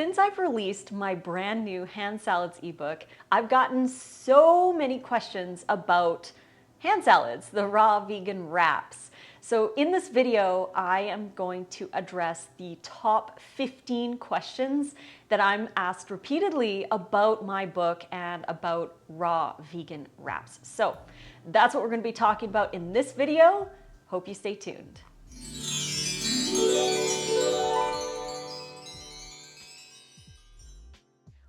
Since I've released my brand new hand salads ebook, I've gotten so many questions about hand salads, the raw vegan wraps. So in this video, I am going to address the top 15 questions that I'm asked repeatedly about my book and about raw vegan wraps. So that's what we're going to be talking about in this video. Hope you stay tuned.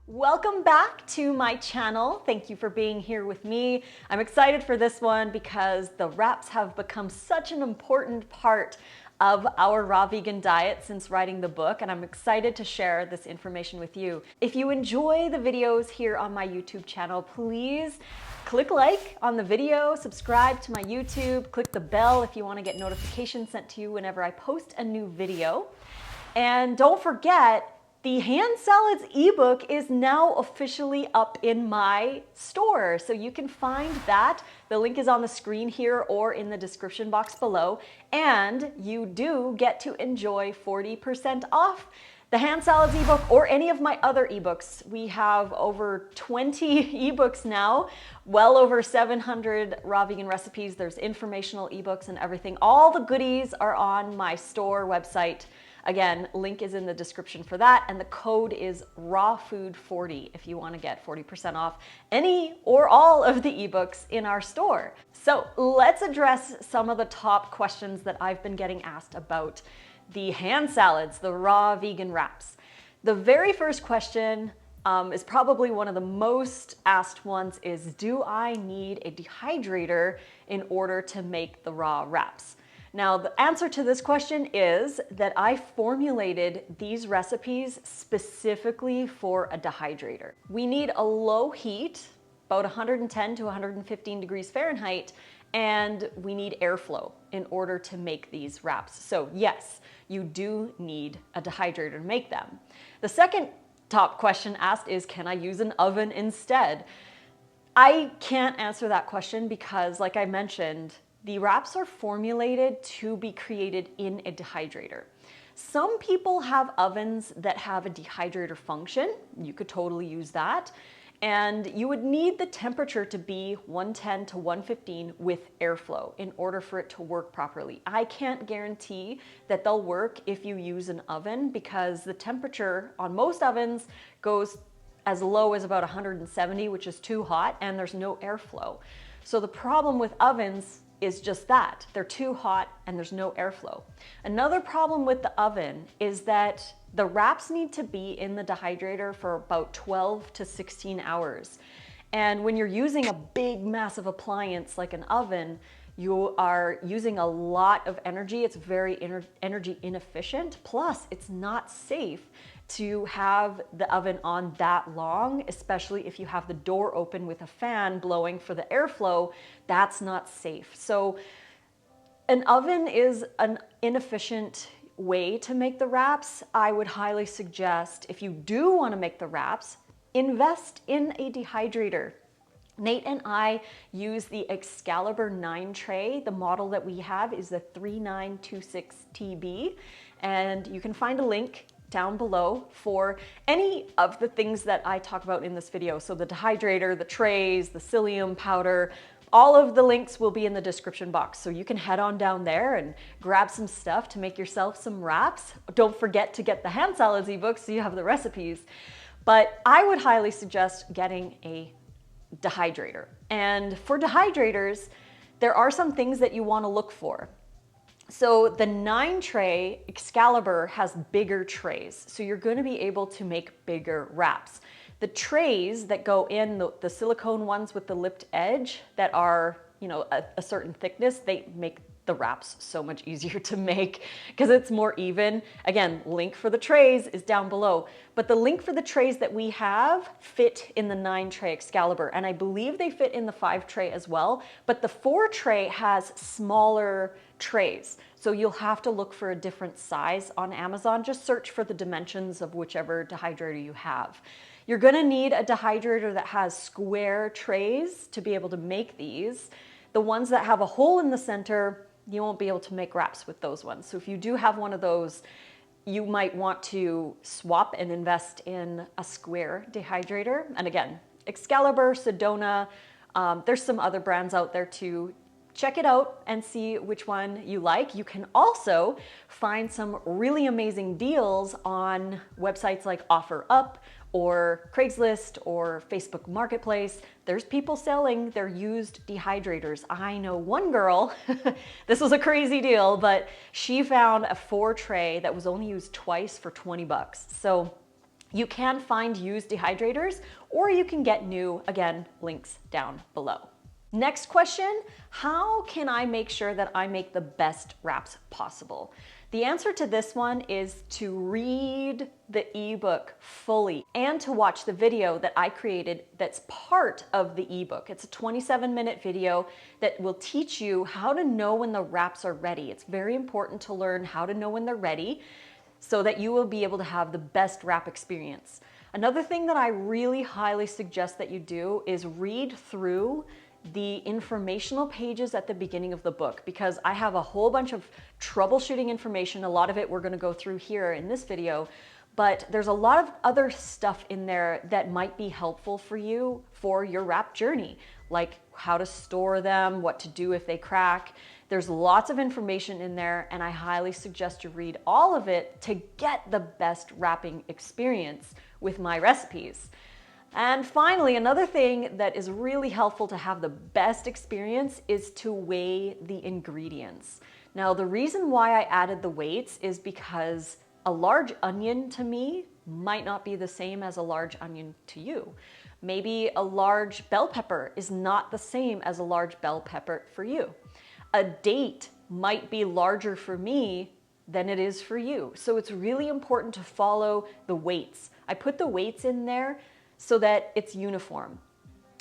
Welcome back to my channel. Thank you for being here with me. I'm excited for this one because the wraps have become such an important part of our raw vegan diet since writing the book, and I'm excited to share this information with you. If you enjoy the videos here on my YouTube channel, please click like on the video, subscribe to my YouTube, click the bell if you want to get notifications sent to you whenever I post a new video. And don't forget, the Hand Salads ebook is now officially up in my store, so you can find that. The link is on the screen here or in the description box below, and you do get to enjoy 40% off the Hand Salads ebook or any of my other ebooks. We have over 20 ebooks now, well over 700 raw vegan recipes. There's informational ebooks and everything. All the goodies are on my store website. Again, link is in the description for that, and the code is RAWFOOD40 if you want to get 40% off any or all of the ebooks in our store. So let's address some of the top questions that I've been getting asked about the hand salads, the raw vegan wraps. The very first question is probably one of the most asked ones is, do I need a dehydrator in order to make the raw wraps? Now, the answer to this question is that I formulated these recipes specifically for a dehydrator. We need a low heat, about 110 to 115 degrees Fahrenheit, and we need airflow in order to make these wraps. So yes, you do need a dehydrator to make them. The second top question asked is, can I use an oven instead? I can't answer that question because, like I mentioned, the wraps are formulated to be created in a dehydrator. Some people have ovens that have a dehydrator function. You could totally use that. And you would need the temperature to be 110 to 115 with airflow in order for it to work properly. I can't guarantee that they'll work if you use an oven because the temperature on most ovens goes as low as about 170, which is too hot, and there's no airflow. So the problem with ovens is just that. They're too hot and there's no airflow. Another problem with the oven is that the wraps need to be in the dehydrator for about 12 to 16 hours. And when you're using a big, massive appliance like an oven, you are using a lot of energy. It's very energy inefficient. Plus, it's not safe to have the oven on that long, especially if you have the door open with a fan blowing for the airflow. That's not safe. So an oven is an inefficient way to make the wraps. I would highly suggest, if you do want to make the wraps, invest in a dehydrator. Nate and I use the Excalibur 9 tray. The model that we have is the 3926TB, and you can find a link down below for any of the things that I talk about in this video. So the dehydrator, the trays, the psyllium powder, all of the links will be in the description box. So you can head on down there and grab some stuff to make yourself some wraps. Don't forget to get the Hand Salads ebook so you have the recipes. But I would highly suggest getting a dehydrator. And for dehydrators, there are some things that you want to look for. So the 9 tray Excalibur has bigger trays, so you're going to be able to make bigger wraps. The trays that go in, the silicone ones with the lipped edge that are, a certain thickness, they make the wraps so much easier to make because it's more even. Again, link for the trays is down below, but the link for the trays that we have fit in the 9 tray Excalibur, and I believe they fit in the 5 tray as well, but the 4 tray has smaller trays. So you'll have to look for a different size on Amazon. Just search for the dimensions of whichever dehydrator you have. You're gonna need a dehydrator that has square trays to be able to make these. The ones that have a hole in the center, you won't be able to make wraps with those ones. So if you do have one of those, you might want to swap and invest in a square dehydrator. And again, Excalibur, Sedona, there's some other brands out there too. Check it out and see which one you like. You can also find some really amazing deals on websites like OfferUp or Craigslist or Facebook Marketplace. There's people selling their used dehydrators. I know one girl, this was a crazy deal, but she found a 4 tray that was only used twice for 20 bucks. So you can find used dehydrators or you can get new. Again, links down below. Next question, how can I make sure that I make the best wraps possible? The answer to this one is to read the ebook fully and to watch the video that I created that's part of the ebook. It's a 27-minute video that will teach you how to know when the wraps are ready. It's very important to learn how to know when they're ready so that you will be able to have the best wrap experience. Another thing that I really highly suggest that you do is read through the informational pages at the beginning of the book, because I have a whole bunch of troubleshooting information. A lot of it we're going to go through here in this video, but there's a lot of other stuff in there that might be helpful for you for your wrap journey, like how to store them, what to do if they crack. There's lots of information in there, and I highly suggest you read all of it to get the best wrapping experience with my recipes. And finally, another thing that is really helpful to have the best experience is to weigh the ingredients. Now, the reason why I added the weights is because a large onion to me might not be the same as a large onion to you. Maybe a large bell pepper is not the same as a large bell pepper for you. A date might be larger for me than it is for you. So it's really important to follow the weights. I put the weights in there so that it's uniform.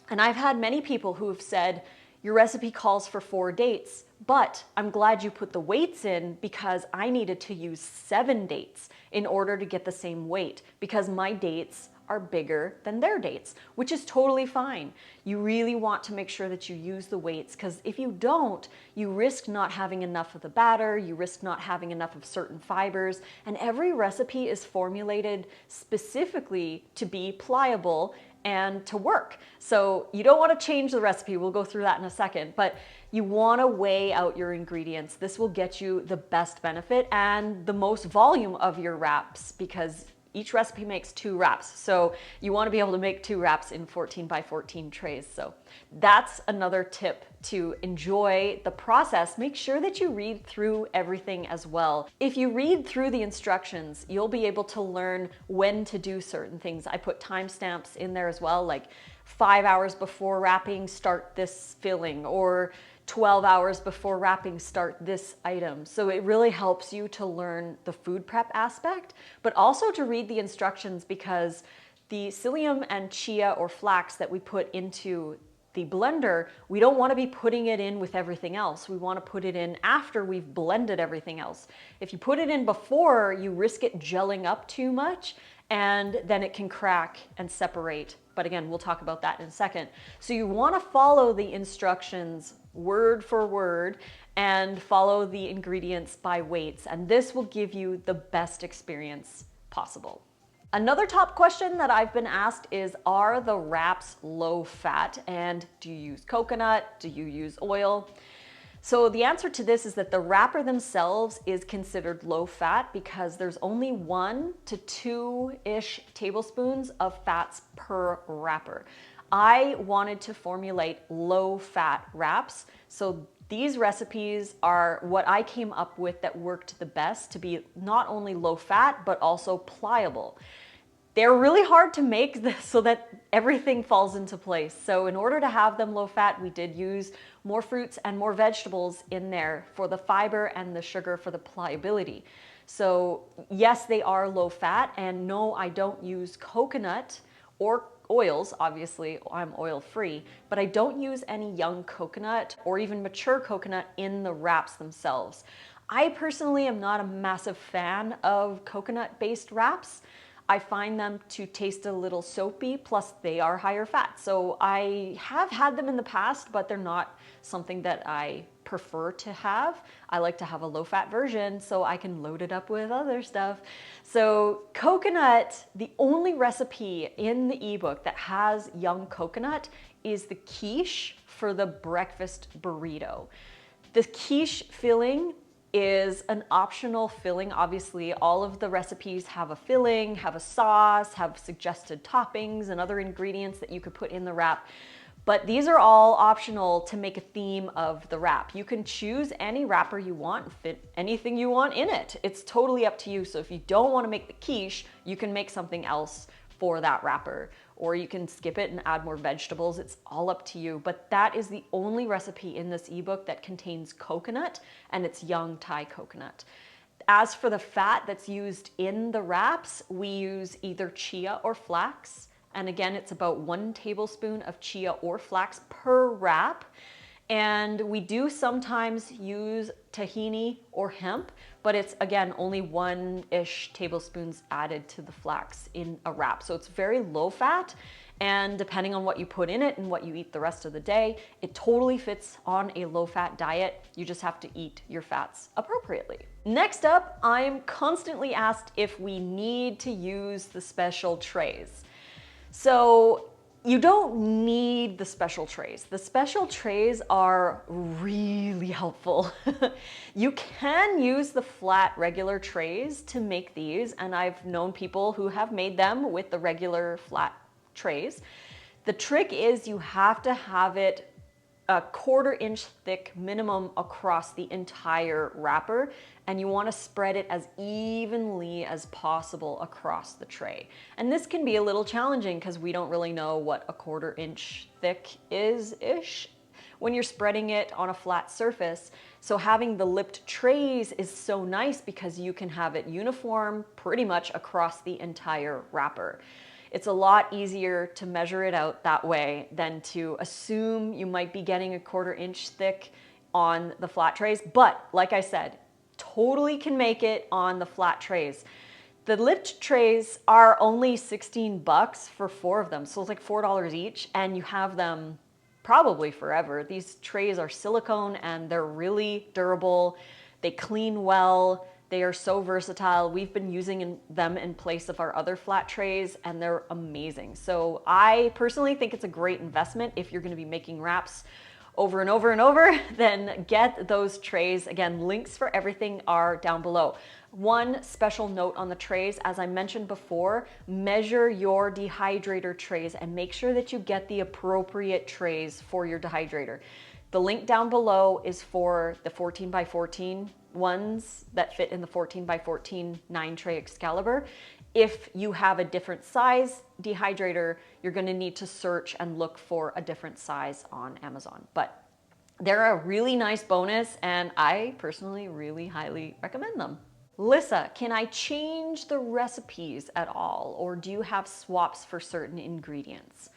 And I've had many people who have said, your recipe calls for 4 dates, but I'm glad you put the weights in because I needed to use 7 dates in order to get the same weight because my dates are bigger than their dates, which is totally fine. You really want to make sure that you use the weights, because if you don't, you risk not having enough of the batter, you risk not having enough of certain fibers, and every recipe is formulated specifically to be pliable and to work. So you don't want to change the recipe. We'll go through that in a second, but you want to weigh out your ingredients. This will get you the best benefit and the most volume of your wraps, because each recipe makes 2 wraps. So you want to be able to make 2 wraps in 14 by 14 trays. So that's another tip to enjoy the process. Make sure that you read through everything as well. If you read through the instructions, you'll be able to learn when to do certain things. I put timestamps in there as well, like 5 hours before wrapping, start this filling, or 12 hours before wrapping, start this item. So it really helps you to learn the food prep aspect, but also to read the instructions, because the psyllium and chia or flax that we put into the blender, we don't want to be putting it in with everything else. We want to put it in after we've blended everything else. If you put it in before, you risk it gelling up too much, and then it can crack and separate. But again, we'll talk about that in a second. So you want to follow the instructions word for word and follow the ingredients by weights, and this will give you the best experience possible. Another top question that I've been asked is, are the wraps low fat, and do you use coconut? Do you use oil? So the answer to this is that the wrapper themselves is considered low fat because there's only 1 to 2-ish tablespoons of fats per wrapper. I wanted to formulate low fat wraps, so these recipes are what I came up with that worked the best to be not only low fat, but also pliable. They're really hard to make so that everything falls into place. So in order to have them low fat, we did use more fruits and more vegetables in there for the fiber and the sugar for the pliability. So yes, they are low fat, and no, I don't use coconut or oils. Obviously, I'm oil free, but I don't use any young coconut or even mature coconut in the wraps themselves. I personally am not a massive fan of coconut-based wraps. I find them to taste a little soapy, plus they are higher fat. So I have had them in the past, but they're not something that I prefer to have. I like to have a low-fat version so I can load it up with other stuff. So coconut, the only recipe in the ebook that has young coconut is the quiche for the breakfast burrito. The quiche filling is an optional filling. Obviously, all of the recipes have a filling, have a sauce, have suggested toppings and other ingredients that you could put in the wrap. But these are all optional to make a theme of the wrap. You can choose any wrapper you want and fit anything you want in it. It's totally up to you. So if you don't want to make the quiche, you can make something else for that wrapper, or you can skip it and add more vegetables. It's all up to you. But that is the only recipe in this ebook that contains coconut, and it's young Thai coconut. As for the fat that's used in the wraps, we use either chia or flax. And again, it's about 1 tablespoon of chia or flax per wrap. And we do sometimes use tahini or hemp, but it's again only 1-ish tablespoons added to the flax in a wrap. So it's very low fat, and depending on what you put in it and what you eat the rest of the day, it totally fits on a low fat diet. You just have to eat your fats appropriately. Next up, I'm constantly asked if we need to use the special trays. So you don't need the special trays. The special trays are really helpful. You can use the flat regular trays to make these, and I've known people who have made them with the regular flat trays. The trick is you have to have it a 1/4 inch thick minimum across the entire wrapper, and you want to spread it as evenly as possible across the tray. And this can be a little challenging because we don't really know what a 1/4 inch thick is-ish when you're spreading it on a flat surface. So having the lipped trays is so nice because you can have it uniform pretty much across the entire wrapper. It's a lot easier to measure it out that way than to assume you might be getting a 1/4 inch thick on the flat trays. But like I said, totally can make it on the flat trays. The lipped trays are only $16 for 4 of them. So it's like $4 each, and you have them probably forever. These trays are silicone and they're really durable. They clean well. They are so versatile. We've been using them in place of our other flat trays, and they're amazing. So I personally think it's a great investment. If you're gonna be making wraps over and over and over, then get those trays. Again, links for everything are down below. One special note on the trays, as I mentioned before, measure your dehydrator trays and make sure that you get the appropriate trays for your dehydrator. The link down below is for the 14x14 ones that fit in the 14x14 9-tray Excalibur. If you have a different size dehydrator, you're going to need to search and look for a different size on Amazon. But they're a really nice bonus, and I personally really highly recommend them. Lissa, can I change the recipes at all, or do you have swaps for certain ingredients?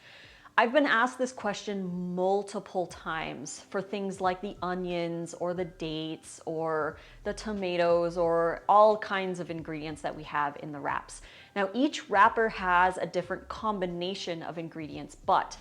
I've been asked this question multiple times for things like the onions or the dates or the tomatoes or all kinds of ingredients that we have in the wraps. Now, each wrapper has a different combination of ingredients, but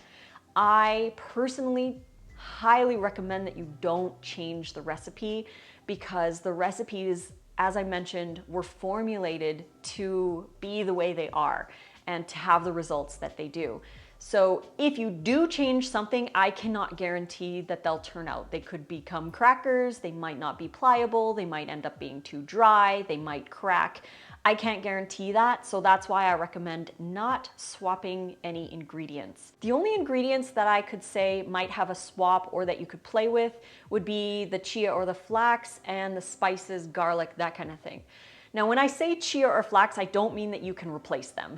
I personally highly recommend that you don't change the recipe, because the recipes, as I mentioned, were formulated to be the way they are and to have the results that they do. So if you do change something, I cannot guarantee that they'll turn out. They could become crackers, they might not be pliable, they might end up being too dry, they might crack. I can't guarantee that, so that's why I recommend not swapping any ingredients. The only ingredients that I could say might have a swap or that you could play with would be the chia or the flax and the spices, garlic, that kind of thing. Now, when I say chia or flax, I don't mean that you can replace them.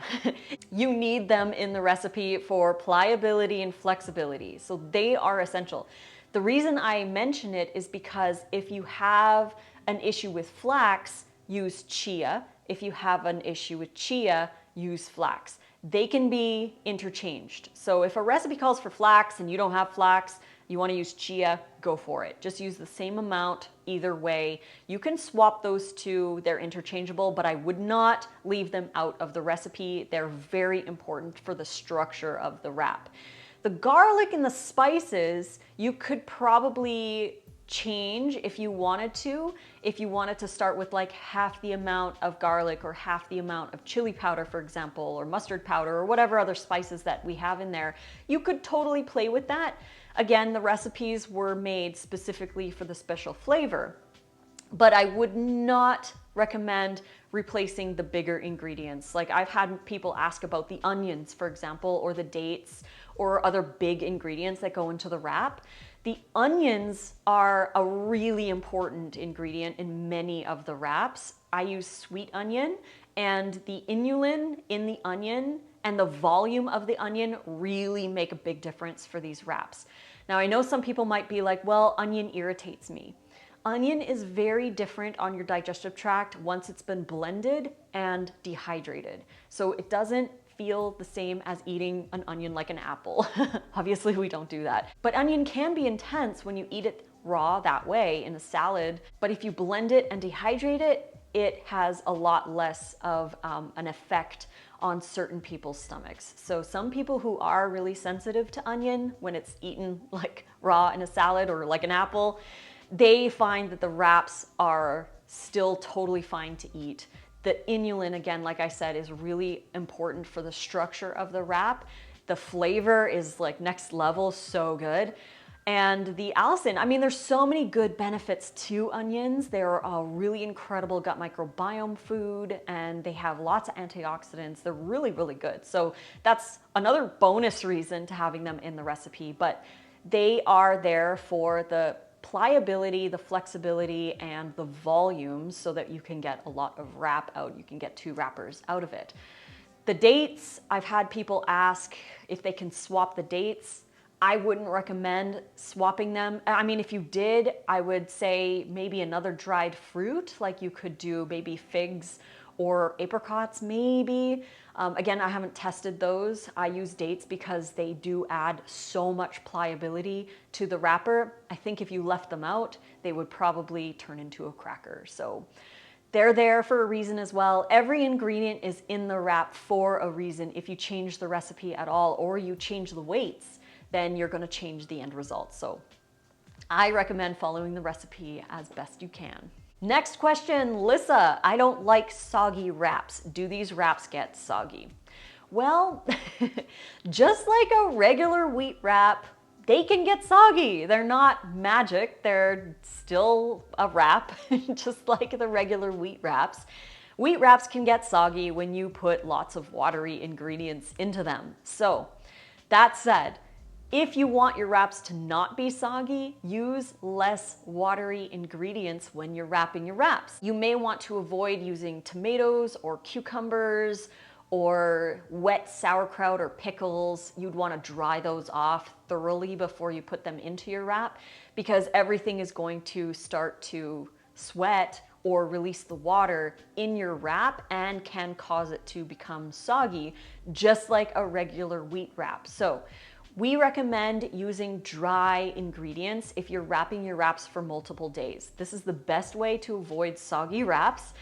You need them in the recipe for pliability and flexibility, so they are essential. The reason I mention it is because if you have an issue with flax, use chia. If you have an issue with chia, use flax. They can be interchanged. So if a recipe calls for flax and you don't have flax, you want to use chia, go for it. Just use the same amount either way. You can swap those two, they're interchangeable, but I would not leave them out of the recipe. They're very important for the structure of the wrap. The garlic and the spices, you could probably change if you wanted to start with like half the amount of garlic or half the amount of chili powder, for example, or mustard powder or whatever other spices that we have in there. You could totally play with that. Again, the recipes were made specifically for the special flavor, but I would not recommend replacing the bigger ingredients. Like I've had people ask about the onions, for example, or the dates or other big ingredients that go into the wrap. The onions are a really important ingredient in many of the wraps. I use sweet onion, and the inulin in the onion and the volume of the onion really make a big difference for these wraps. Now I know some people might be like, well, onion irritates me. Onion is very different on your digestive tract once it's been blended and dehydrated. So it doesn't feel the same as eating an onion like an apple. Obviously we don't do that. But onion can be intense when you eat it raw that way in a salad. But if you blend it and dehydrate it, it has a lot less of an effect on certain people's stomachs. So some people who are really sensitive to onion when it's eaten like raw in a salad or like an apple, they find that the wraps are still totally fine to eat. The inulin, again, like I said, is really important for the structure of the wrap. The flavor is like next level, so good. And the allicin, I mean, there's so many good benefits to onions. They're a really incredible gut microbiome food, and they have lots of antioxidants. They're really, really good. So that's another bonus reason to having them in the recipe, but they are there for the pliability, the flexibility, and the volume so that you can get a lot of wrap out. You can get 2 wrappers out of it. The dates, I've had people ask if they can swap the dates. I wouldn't recommend swapping them. I mean, if you did, I would say maybe another dried fruit, like you could do maybe figs or apricots maybe. Again, I haven't tested those. I use dates because they do add so much pliability to the wrapper. I think if you left them out, they would probably turn into a cracker. So they're there for a reason as well. Every ingredient is in the wrap for a reason. If you change the recipe at all or you change the weights, then you're gonna change the end result. So I recommend following the recipe as best you can. Next question, Lissa, I don't like soggy wraps. Do these wraps get soggy? Well, just like a regular wheat wrap, they can get soggy. They're not magic. They're still a wrap, just like the regular wheat wraps. Wheat wraps can get soggy when you put lots of watery ingredients into them. So that said, if you want your wraps to not be soggy, use less watery ingredients when you're wrapping your wraps. You may want to avoid using tomatoes or cucumbers or wet sauerkraut or pickles. You'd want to dry those off thoroughly before you put them into your wrap, because everything is going to start to sweat or release the water in your wrap and can cause it to become soggy, just like a regular wheat wrap. So we recommend using dry ingredients if you're wrapping your wraps for multiple days. This is the best way to avoid soggy wraps.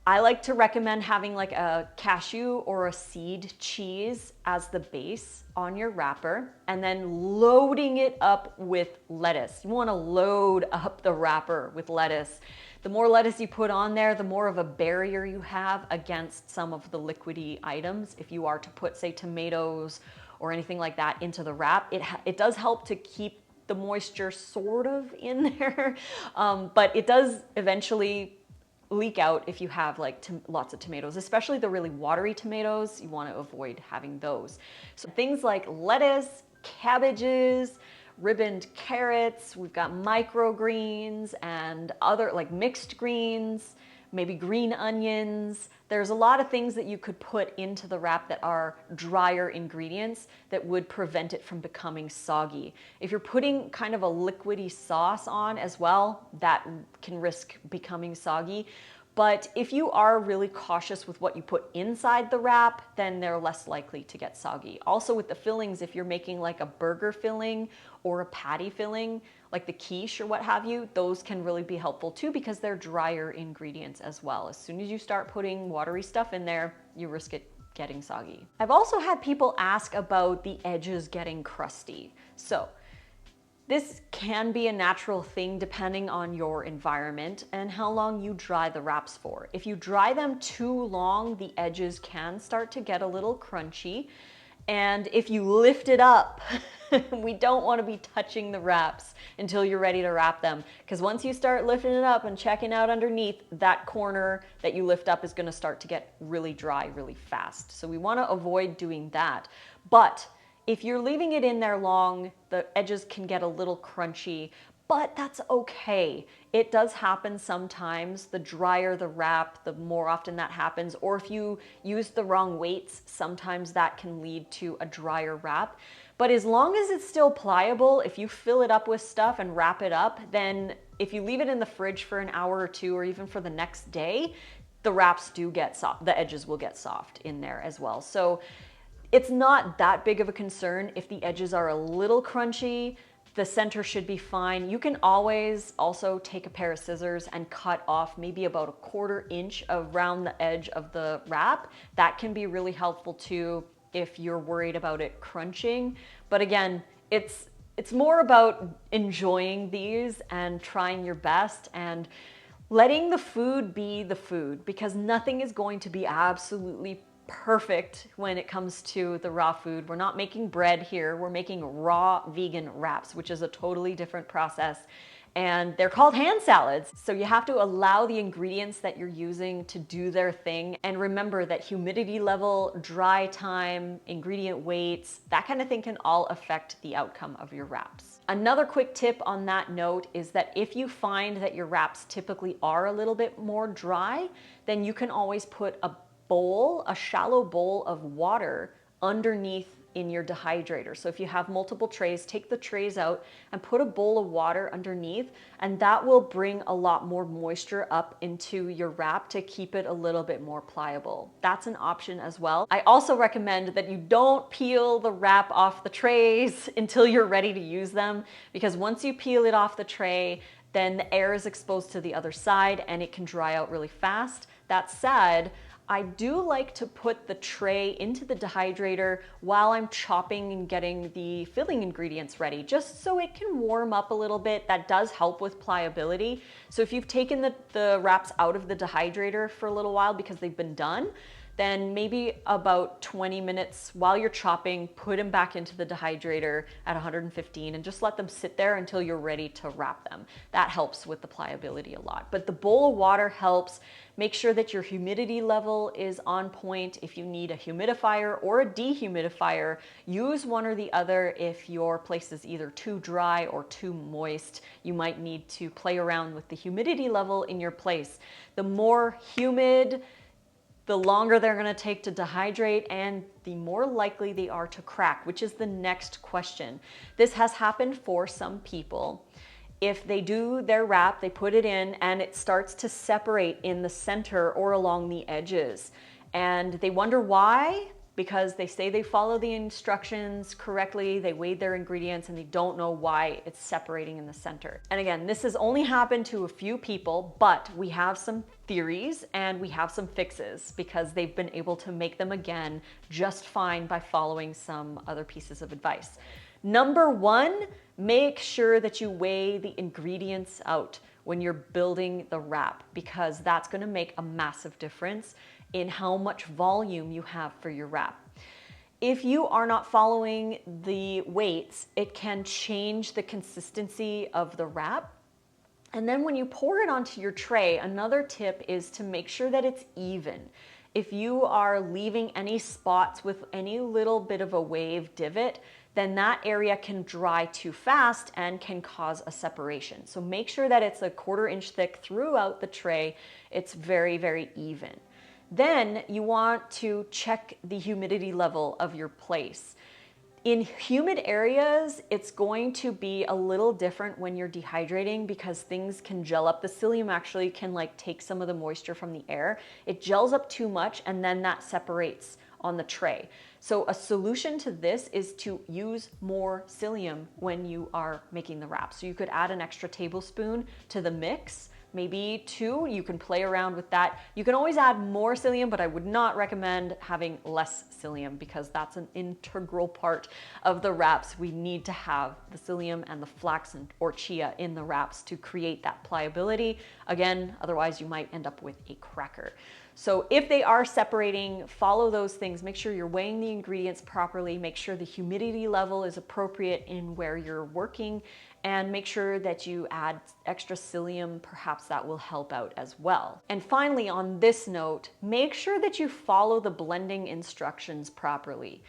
I like to recommend having like a cashew or a seed cheese as the base on your wrapper and then loading it up with lettuce. You want to load up the wrapper with lettuce. The more lettuce you put on there, the more of a barrier you have against some of the liquidy items. If you are to put, say, tomatoes or anything like that into the wrap, it does help to keep the moisture sort of in there, but it does eventually leak out if you have like lots of tomatoes, especially the really watery tomatoes. You want to avoid having those. So things like lettuce, cabbages, ribboned carrots, we've got microgreens and other like mixed greens, maybe green onions. There's a lot of things that you could put into the wrap that are drier ingredients that would prevent it from becoming soggy. If you're putting kind of a liquidy sauce on as well, that can risk becoming soggy. But if you are really cautious with what you put inside the wrap, then they're less likely to get soggy. Also with the fillings, if you're making like a burger filling or a patty filling, like the quiche or what have you, those can really be helpful too because they're drier ingredients as well. As soon as you start putting watery stuff in there, you risk it getting soggy. I've also had people ask about the edges getting crusty. So This can be a natural thing depending on your environment and how long you dry the wraps for. If you dry them too long, the edges can start to get a little crunchy. And if you lift it up, we don't want to be touching the wraps until you're ready to wrap them. Because once you start lifting it up and checking out underneath, that corner that you lift up is going to start to get really dry really fast. So we want to avoid doing that. But if you're leaving it in there long, the edges can get a little crunchy, but that's okay. It does happen sometimes. The drier the wrap, the more often that happens. Or if you use the wrong weights, sometimes that can lead to a drier wrap. But as long as it's still pliable, if you fill it up with stuff and wrap it up, then if you leave it in the fridge for an hour or two, or even for the next day, the wraps do get soft. The edges will get soft in there as well. So it's not that big of a concern if the edges are a little crunchy. The center should be fine. You can always also take a pair of scissors and cut off maybe about a 1/4 inch around the edge of the wrap. That can be really helpful too if you're worried about it crunching. But again, it's more about enjoying these and trying your best and letting the food be the food, because nothing is going to be absolutely perfect when it comes to the raw food. We're not making bread here. We're making raw vegan wraps, which is a totally different process. And they're called hand salads. So you have to allow the ingredients that you're using to do their thing. And remember that humidity level, dry time, ingredient weights, that kind of thing can all affect the outcome of your wraps. Another quick tip on that note is that if you find that your wraps typically are a little bit more dry, then you can always put a shallow bowl of water underneath in your dehydrator. So if you have multiple trays, take the trays out and put a bowl of water underneath, and that will bring a lot more moisture up into your wrap to keep it a little bit more pliable. That's an option as well. I also recommend that you don't peel the wrap off the trays until you're ready to use them, because once you peel it off the tray, then the air is exposed to the other side and it can dry out really fast. That said, I do like to put the tray into the dehydrator while I'm chopping and getting the filling ingredients ready, just so it can warm up a little bit. That does help with pliability. So if you've taken the wraps out of the dehydrator for a little while because they've been done, then maybe about 20 minutes while you're chopping, put them back into the dehydrator at 115 and just let them sit there until you're ready to wrap them. That helps with the pliability a lot. But the bowl of water helps. Make sure that your humidity level is on point. If you need a humidifier or a dehumidifier, use one or the other. If your place is either too dry or too moist, you might need to play around with the humidity level in your place. The more humid, the longer they're going to take to dehydrate, and the more likely they are to crack, which is the next question. This has happened for some people. If they do their wrap, they put it in and it starts to separate in the center or along the edges. And they wonder why, because they say they follow the instructions correctly, they weighed their ingredients, and they don't know why it's separating in the center. And again, this has only happened to a few people, but we have some theories and we have some fixes because they've been able to make them again just fine by following some other pieces of advice. Number one, make sure that you weigh the ingredients out when you're building the wrap, because that's going to make a massive difference in how much volume you have for your wrap. If you are not following the weights, it can change the consistency of the wrap. And then when you pour it onto your tray, another tip is to make sure that it's even. If you are leaving any spots with any little bit of a wave divot, then that area can dry too fast and can cause a separation. So make sure that it's a 1/4 inch thick throughout the tray. It's very, very even. Then you want to check the humidity level of your place. In humid areas, it's going to be a little different when you're dehydrating because things can gel up. The psyllium actually can take some of the moisture from the air. It gels up too much and then that separates on the tray. So a solution to this is to use more psyllium when you are making the wrap. So you could add an extra tablespoon to the mix maybe 2. You can play around with that. You can always add more psyllium, but I would not recommend having less psyllium because that's an integral part of the wraps. We need to have the psyllium and the flax or chia in the wraps to create that pliability. Again, otherwise you might end up with a cracker. So if they are separating, follow those things. Make sure you're weighing the ingredients properly. Make sure the humidity level is appropriate in where you're working, and make sure that you add extra psyllium. Perhaps that will help out as well. And finally, on this note, make sure that you follow the blending instructions properly.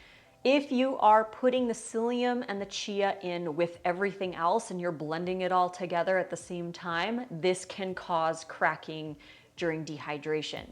If you are putting the psyllium and the chia in with everything else and you're blending it all together at the same time, this can cause cracking during dehydration.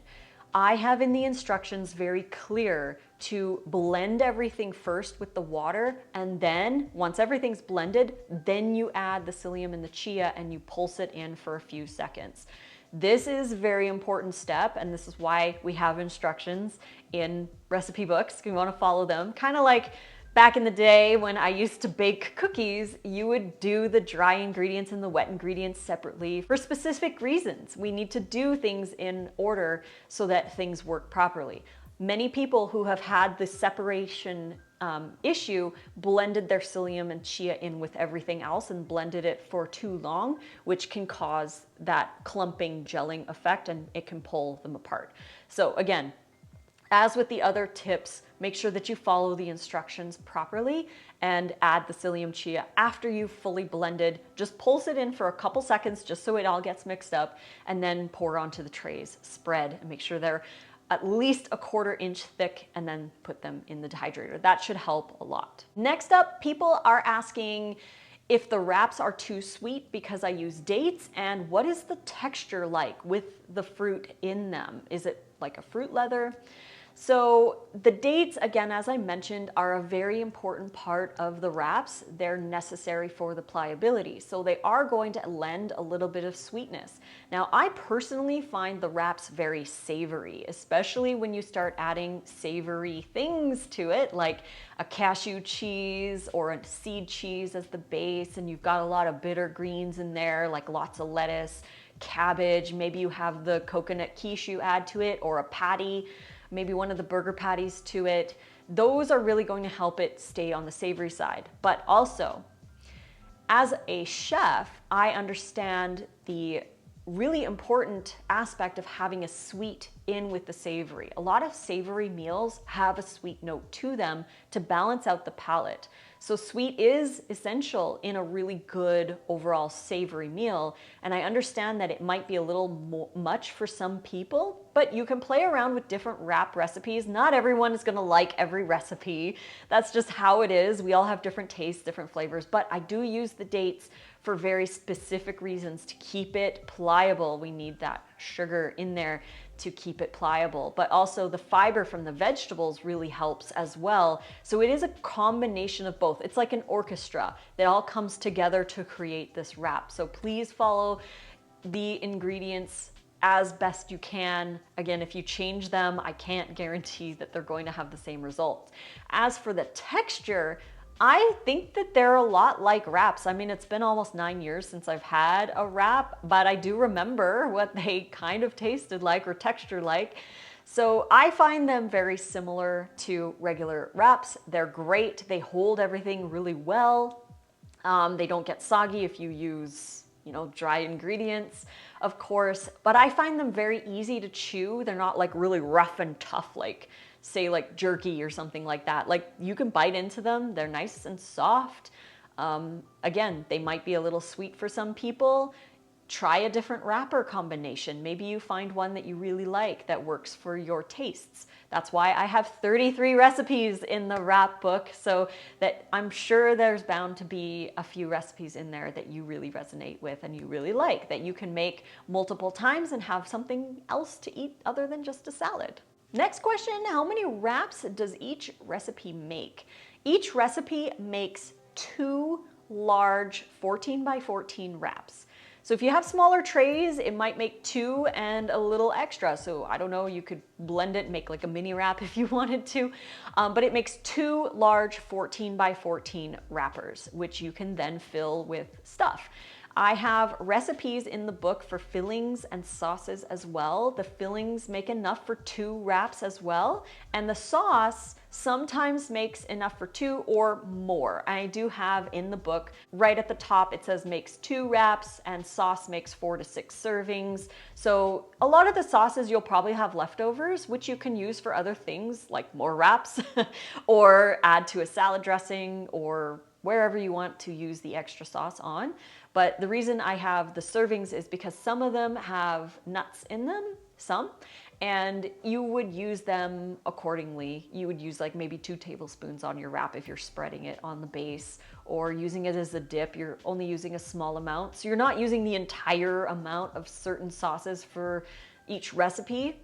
I have in the instructions very clear to blend everything first with the water, and then once everything's blended, then you add the psyllium and the chia and you pulse it in for a few seconds. This is a very important step, and this is why we have instructions in recipe books. You want to follow them. Kind of like back in the day when I used to bake cookies, you would do the dry ingredients and the wet ingredients separately for specific reasons. We need to do things in order so that things work properly. Many people who have had the separation issue blended their psyllium and chia in with everything else and blended it for too long, which can cause that clumping, gelling effect, and it can pull them apart. So again, as with the other tips, make sure that you follow the instructions properly and add the psyllium chia after you've fully blended. Just pulse it in for a couple seconds just so it all gets mixed up, and then pour onto the trays, spread, and make sure they're at least a 1/4 inch thick, and then put them in the dehydrator. That should help a lot. Next up, people are asking if the wraps are too sweet because I use dates, and what is the texture like with the fruit in them? Is it like a fruit leather? So the dates, again, as I mentioned, are a very important part of the wraps. They're necessary for the pliability. So they are going to lend a little bit of sweetness. Now, I personally find the wraps very savory, especially when you start adding savory things to it, like a cashew cheese or a seed cheese as the base, and you've got a lot of bitter greens in there, like lots of lettuce, cabbage, maybe you have the coconut quiche you add to it, or a patty, maybe one of the burger patties to it. Those are really going to help it stay on the savory side. But also, as a chef, I understand the really important aspect of having a sweet in with the savory. A lot of savory meals have a sweet note to them to balance out the palate. So sweet is essential in a really good overall savory meal. And I understand that it might be a little much for some people, but you can play around with different wrap recipes. Not everyone is gonna like every recipe. That's just how it is. We all have different tastes, different flavors, but I do use the dates for very specific reasons to keep it pliable. We need that sugar in there to keep it pliable, but also the fiber from the vegetables really helps as well. So it is a combination of both. It's like an orchestra that all comes together to create this wrap. So please follow the ingredients as best you can. Again, if you change them, I can't guarantee that they're going to have the same results. As for the texture, I think that they're a lot like wraps. I mean, it's been almost 9 years since I've had a wrap, but I do remember what they kind of tasted like or texture like. So I find them very similar to regular wraps. They're great. They hold everything really well. They don't get soggy if you use, dry ingredients, of course, but I find them very easy to chew. They're not like really rough and tough, like say like jerky or something like that. Like you can bite into them. They're nice and soft. Again, they might be a little sweet for some people. Try a different wrapper combination. Maybe you find one that you really like that works for your tastes. That's why I have 33 recipes in the wrap book, so that I'm sure there's bound to be a few recipes in there that you really resonate with and you really like, that you can make multiple times and have something else to eat other than just a salad. Next question, how many wraps does each recipe make? Each recipe makes 2 large 14 by 14 wraps. So if you have smaller trays, it might make 2 and a little extra. So I don't know, you could blend it and make like a mini wrap if you wanted to, but it makes 2 large 14 by 14 wrappers, which you can then fill with stuff. I have recipes in the book for fillings and sauces as well. The fillings make enough for 2 wraps as well, and the sauce sometimes makes enough for 2 or more. I do have in the book, right at the top, it says makes 2 wraps and sauce makes 4 to 6 servings. So a lot of the sauces you'll probably have leftovers, which you can use for other things like more wraps or add to a salad dressing or wherever you want to use the extra sauce on. But the reason I have the servings is because some of them have nuts in them, and you would use them accordingly. You would use like maybe 2 tablespoons on your wrap if you're spreading it on the base, or using it as a dip. You're only using a small amount. So you're not using the entire amount of certain sauces for each recipe,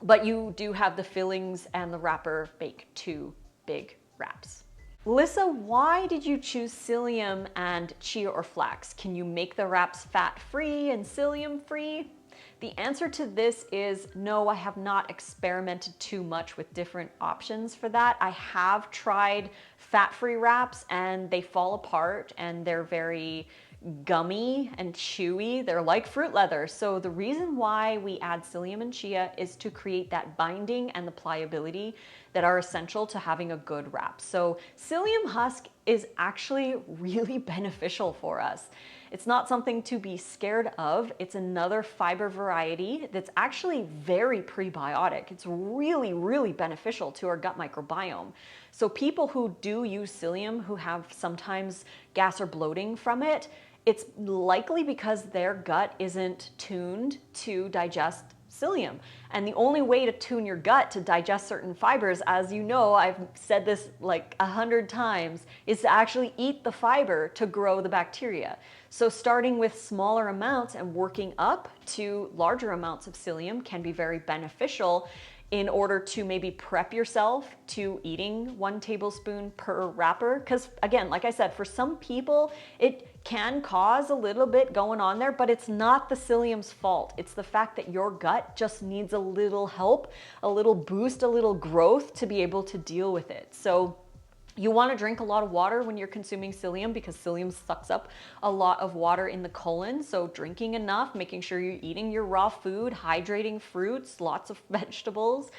but you do have the fillings and the wrapper bake 2 big wraps. Lissa, why did you choose psyllium and chia or flax? Can you make the wraps fat-free and psyllium-free? The answer to this is no, I have not experimented too much with different options for that. I have tried fat-free wraps and they fall apart and they're very gummy and chewy. They're like fruit leather. So the reason why we add psyllium and chia is to create that binding and the pliability that are essential to having a good wrap. So psyllium husk is actually really beneficial for us. It's not something to be scared of. It's another fiber variety that's actually very prebiotic. It's really, really beneficial to our gut microbiome. So people who do use psyllium, who have sometimes gas or bloating from it, it's likely because their gut isn't tuned to digest psyllium. And the only way to tune your gut to digest certain fibers, as you know, I've said this like 100 times, is to actually eat the fiber to grow the bacteria. So starting with smaller amounts and working up to larger amounts of psyllium can be very beneficial in order to maybe prep yourself to eating 1 tablespoon per wrapper. Because again, like I said, for some people, it can cause a little bit going on there, but it's not the psyllium's fault. It's the fact that your gut just needs a little help, a little boost, a little growth to be able to deal with it. So you want to drink a lot of water when you're consuming psyllium because psyllium sucks up a lot of water in the colon. So drinking enough, making sure you're eating your raw food, hydrating fruits, lots of vegetables,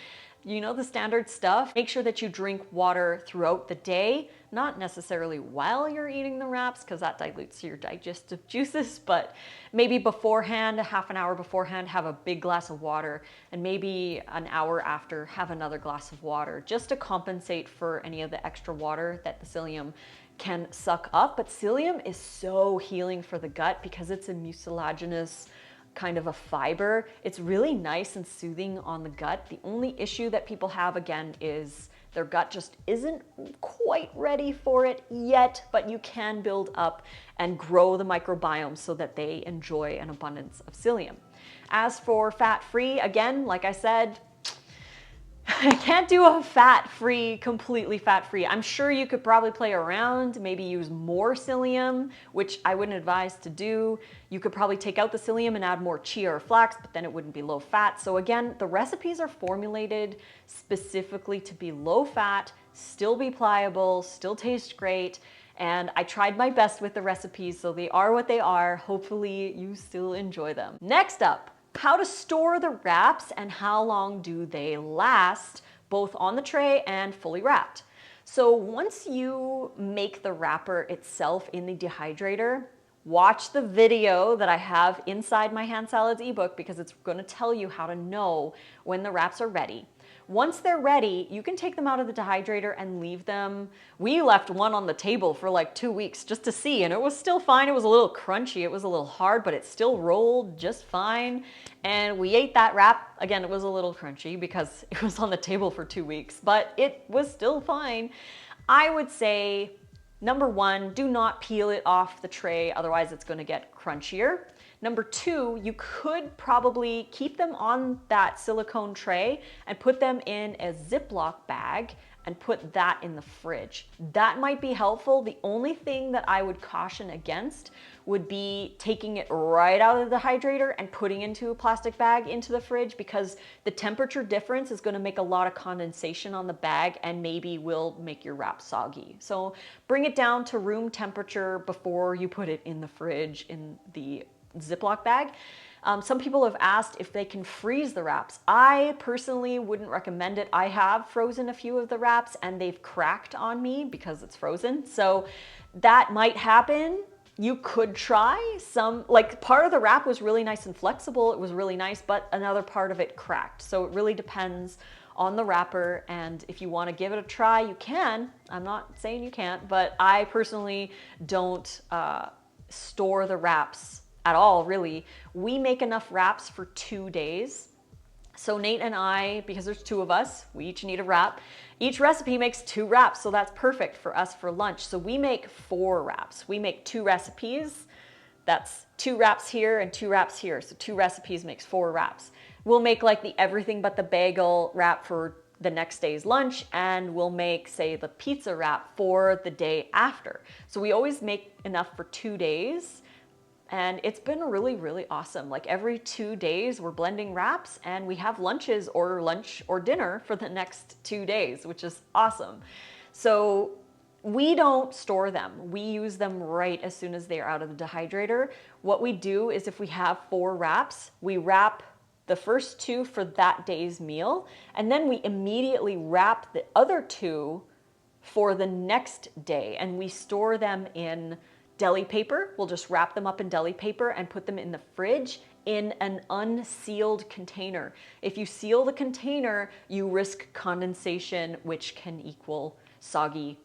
you know, the standard stuff. Make sure that you drink water throughout the day, not necessarily while you're eating the wraps because that dilutes your digestive juices, but maybe beforehand, a half an hour beforehand, have a big glass of water, and maybe an hour after, have another glass of water just to compensate for any of the extra water that the psyllium can suck up. But psyllium is so healing for the gut because it's a mucilaginous kind of a fiber. It's really nice and soothing on the gut. The only issue that people have, again, is their gut just isn't quite ready for it yet, but you can build up and grow the microbiome so that they enjoy an abundance of psyllium. As for fat-free, again, like I said, I can't do a fat-free, completely fat-free. I'm sure you could probably play around, maybe use more psyllium, which I wouldn't advise to do. You could probably take out the psyllium and add more chia or flax, but then it wouldn't be low fat. So again, the recipes are formulated specifically to be low fat, still be pliable, still taste great. And I tried my best with the recipes, so they are what they are. Hopefully you still enjoy them. Next up, how to store the wraps and how long do they last, both on the tray and fully wrapped. So once you make the wrapper itself in the dehydrator, watch the video that I have inside my Hand Salads ebook because it's going to tell you how to know when the wraps are ready. Once they're ready, you can take them out of the dehydrator and leave them. We left one on the table for like 2 weeks just to see, and it was still fine. It was a little crunchy, it was a little hard, but it still rolled just fine. And we ate that wrap. Again, it was a little crunchy because it was on the table for 2 weeks, but it was still fine. I would say, number 1, do not peel it off the tray, otherwise it's going to get crunchier. Number 2, you could probably keep them on that silicone tray and put them in a Ziploc bag and put that in the fridge. That might be helpful. The only thing that I would caution against would be taking it right out of the dehydrator and putting into a plastic bag into the fridge, because the temperature difference is going to make a lot of condensation on the bag and maybe will make your wrap soggy. So bring it down to room temperature before you put it in the fridge in the Ziploc bag. Some people have asked if they can freeze the wraps. I personally wouldn't recommend it. I have frozen a few of the wraps and they've cracked on me because it's frozen. So that might happen. You could try some, like part of the wrap was really nice and flexible. It was really nice, but another part of it cracked. So it really depends on the wrapper. And if you want to give it a try, you can. I'm not saying you can't, but I personally don't store the wraps at all, really. We make enough wraps for 2 days. So Nate and I, because there's 2 of us, we each need a wrap. Each recipe makes 2 wraps, so that's perfect for us for lunch. So we make 4 wraps. We make 2 recipes. That's 2 wraps here and 2 wraps here. So 2 recipes makes 4 wraps. We'll make like the everything but the bagel wrap for the next day's lunch, and we'll make, say, the pizza wrap for the day after. So we always make enough for 2 days. And it's been really, really awesome. Like every 2 days we're blending wraps and we have lunches or lunch or dinner for the next 2 days, which is awesome. So we don't store them. We use them right as soon as they're out of the dehydrator. What we do is if we have 4 wraps, we wrap the first 2 for that day's meal, and then we immediately wrap the other 2 for the next day, and we store them in deli paper. We'll just wrap them up in deli paper and put them in the fridge in an unsealed container. If you seal the container, you risk condensation, which can equal soggy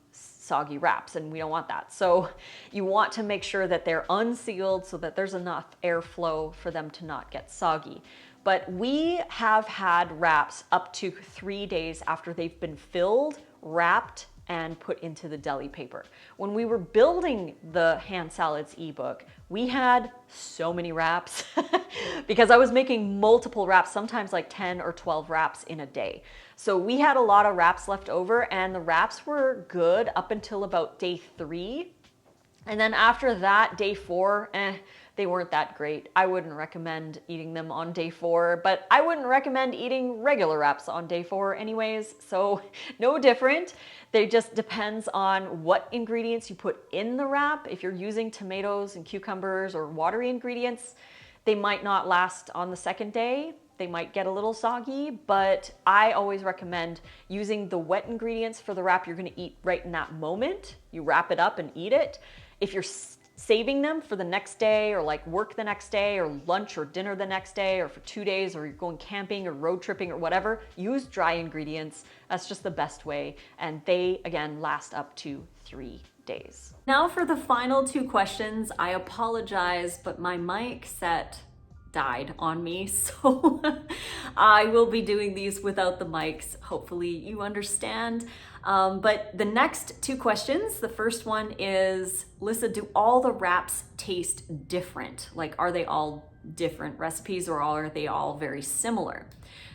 wraps, and we don't want that. So you want to make sure that they're unsealed so that there's enough airflow for them to not get soggy. But we have had wraps up to 3 days after they've been filled, wrapped, and put into the deli paper. When we were building the hand salads ebook, we had so many wraps because I was making multiple wraps, sometimes like 10 or 12 wraps in a day. So we had a lot of wraps left over, and the wraps were good up until about day 3. And then after that, day 4, they weren't that great. I wouldn't recommend eating them on day 4, but I wouldn't recommend eating regular wraps on day 4 anyways, so no different. They just depends on what ingredients you put in the wrap. If you're using tomatoes and cucumbers or watery ingredients, they might not last on the second day. They might get a little soggy, but I always recommend using the wet ingredients for the wrap you're gonna eat right in that moment. You wrap it up and eat it. If you're saving them for the next day, or like work the next day, or lunch or dinner the next day, or for 2 days, or you're going camping or road tripping or whatever, use dry ingredients. That's just the best way. And they, again, last up to 3 days. Now for the final 2 questions. I apologize, but my mic set died on me, so I will be doing these without the mics. Hopefully you understand. But the next 2 questions, the first one is, Lissa, do all the wraps taste different? Like, are they all different recipes, or are they all very similar?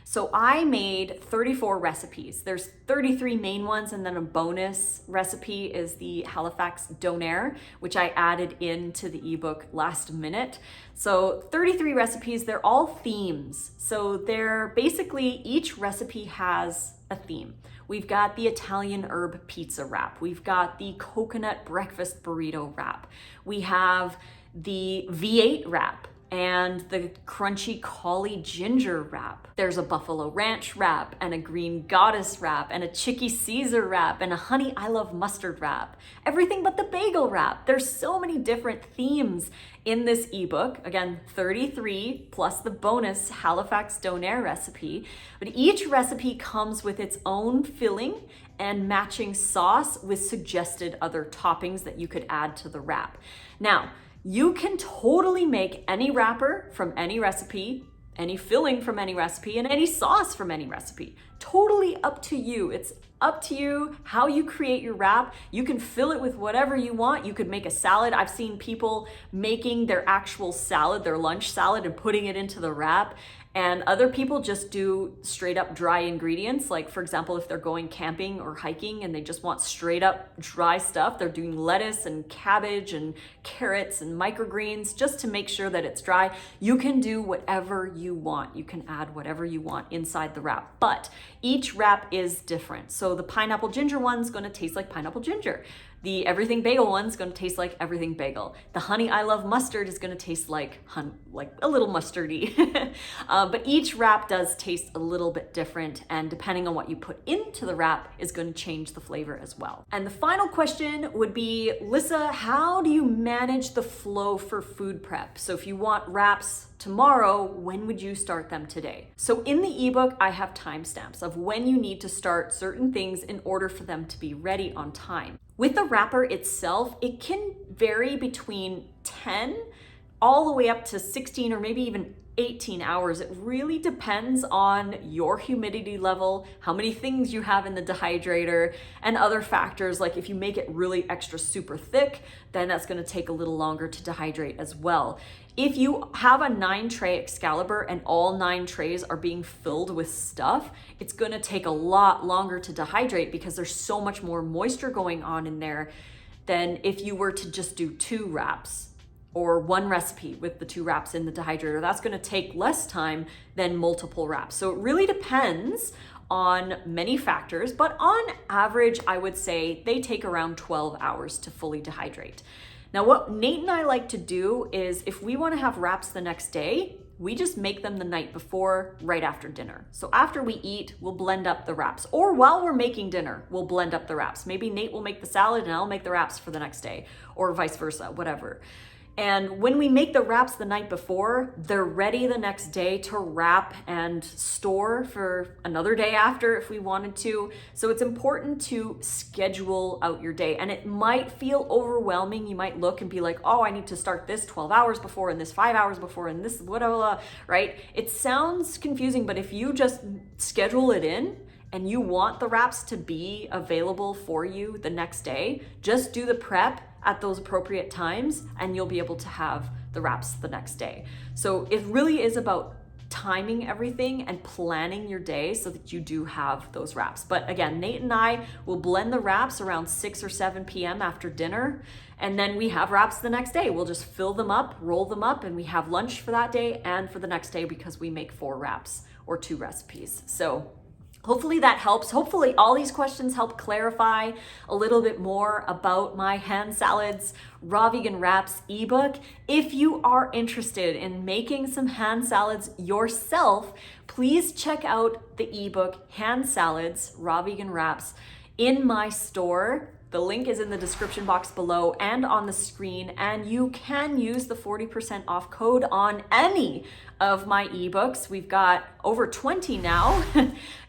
So I made 34 recipes. There's 33 main ones, and then a bonus recipe is the Halifax Donair, which I added into the ebook last minute. So 33 recipes, they're all themes. So they're basically, each recipe has a theme. We've got the Italian herb pizza wrap. We've got the coconut breakfast burrito wrap. We have the V8 wrap and the crunchy cauli ginger wrap. There's a buffalo ranch wrap, and a green goddess wrap, and a chicky Caesar wrap, and a honey I love mustard wrap. Everything but the bagel wrap. There's so many different themes in this ebook. Again, 33 plus the bonus Halifax Donair recipe. But each recipe comes with its own filling and matching sauce with suggested other toppings that you could add to the wrap. Now, you can totally make any wrapper from any recipe, any filling from any recipe, and any sauce from any recipe. Totally up to you. It's up to you how you create your wrap. You can fill it with whatever you want. You could make a salad. I've seen people making their actual salad, their lunch salad, and putting it into the wrap. And other people just do straight up dry ingredients. Like for example, if they're going camping or hiking and they just want straight up dry stuff, they're doing lettuce and cabbage and carrots and microgreens just to make sure that it's dry. You can do whatever you want. You can add whatever you want inside the wrap, but each wrap is different. So the pineapple ginger one's gonna taste like pineapple ginger. The everything bagel one's gonna taste like everything bagel. The honey I love mustard is gonna taste like a little mustardy. But each wrap does taste a little bit different, and depending on what you put into the wrap is gonna change the flavor as well. And the final question would be, Lissa, how do you manage the flow for food prep? So if you want wraps tomorrow, when would you start them today? So in the ebook, I have timestamps of when you need to start certain things in order for them to be ready on time. With the wrapper itself, it can vary between 10 all the way up to 16 or maybe even 18 hours. It really depends on your humidity level, how many things you have in the dehydrator, and other factors. Like if you make it really extra super thick, then that's gonna take a little longer to dehydrate as well. If you have a 9-tray Excalibur and all 9 trays are being filled with stuff, it's gonna take a lot longer to dehydrate because there's so much more moisture going on in there than if you were to just do 2 wraps or 1 recipe with the 2 wraps in the dehydrator. That's gonna take less time than multiple wraps. So it really depends on many factors, but on average, I would say they take around 12 hours to fully dehydrate. Now, what Nate and I like to do is if we wanna have wraps the next day, we just make them the night before, right after dinner. So after we eat, we'll blend up the wraps. Or while we're making dinner, we'll blend up the wraps. Maybe Nate will make the salad and I'll make the wraps for the next day, or vice versa, whatever. And when we make the wraps the night before, they're ready the next day to wrap and store for another day after if we wanted to. So it's important to schedule out your day. And it might feel overwhelming. You might look and be like, oh, I need to start this 12 hours before and this 5 hours before and this whatever, right? It sounds confusing, but if you just schedule it in and you want the wraps to be available for you the next day, just do the prep at those appropriate times and you'll be able to have the wraps the next day. So it really is about timing everything and planning your day so that you do have those wraps. But again, Nate and I will blend the wraps around 6 or 7 p.m. after dinner, and then we have wraps the next day. We'll just fill them up, roll them up, and we have lunch for that day and for the next day because we make 4 wraps or 2 recipes. So hopefully that helps. Hopefully all these questions help clarify a little bit more about my hand salads, raw vegan wraps ebook. If you are interested in making some hand salads yourself, please check out the ebook Hand Salads, Raw Vegan Wraps in my store. The link is in the description box below and on the screen, and you can use the 40% off code on any of my ebooks. We've got over 20 now.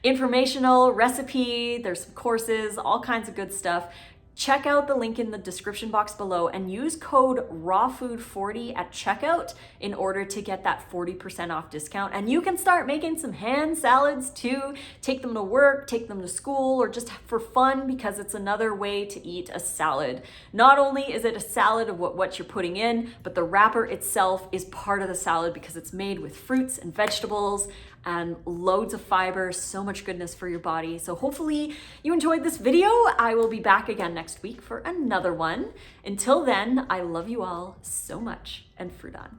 Informational, recipe, there's some courses, all kinds of good stuff. Check out the link in the description box below and use code RAWFOOD40 at checkout in order to get that 40% off discount. And you can start making some hand salads too. Take them to work, take them to school, or just for fun, because it's another way to eat a salad. Not only is it a salad of what you're putting in, but the wrapper itself is part of the salad because it's made with fruits and vegetables and loads of fiber, so much goodness for your body. So hopefully you enjoyed this video. I will be back again next week for another one. Until then, I love you all so much, and fruit on.